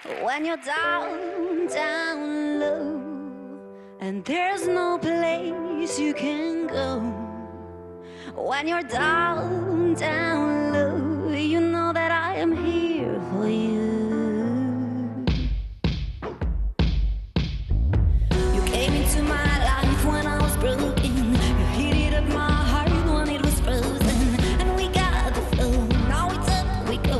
When you're down, down low, and there's no place you can go. When you're down, down low, you know that I am here for you. You came into my life when I was broken. You heated up my heart when it was frozen. And we got the flow, now it's up we go.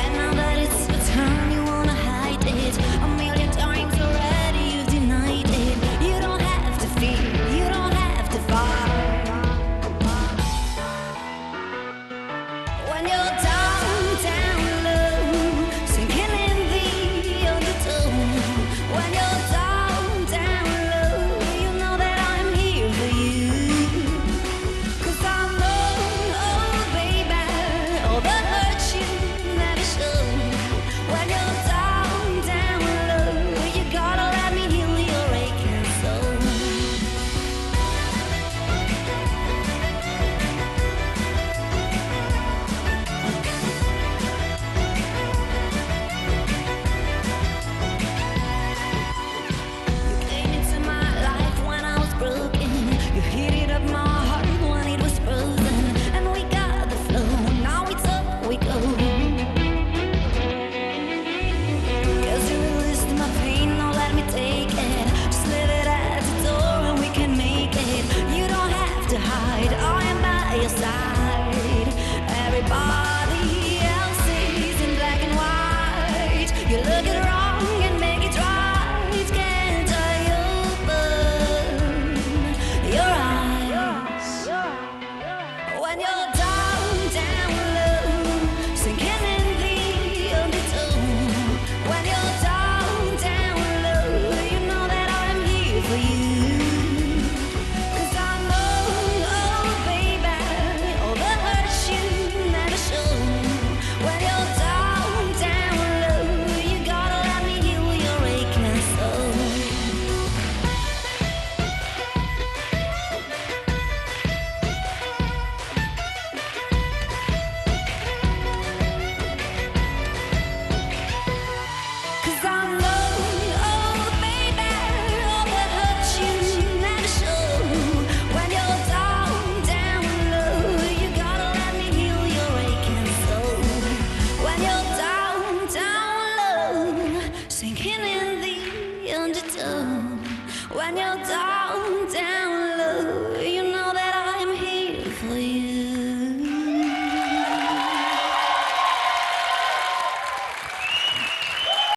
And now that it's your turn, you wanna hide it. A million times already you've denied it. You don't have to fear, you don't have to fight. When you're down, down low, sinking in the undertow. When you're down, down low, you know that I'm here for you. 'Cause I know, oh baby, all the hurt you never show. When you're down, down low, you gotta let me heal your aching soul. You came into my life when I was broken. You heated up my heart when it was frozen. And we got the flow, now it's up we go. 'Cause you released my pain, now let me take it. Just leave it at the door and we can make it. You don't have to hide, I am by your side. Everybody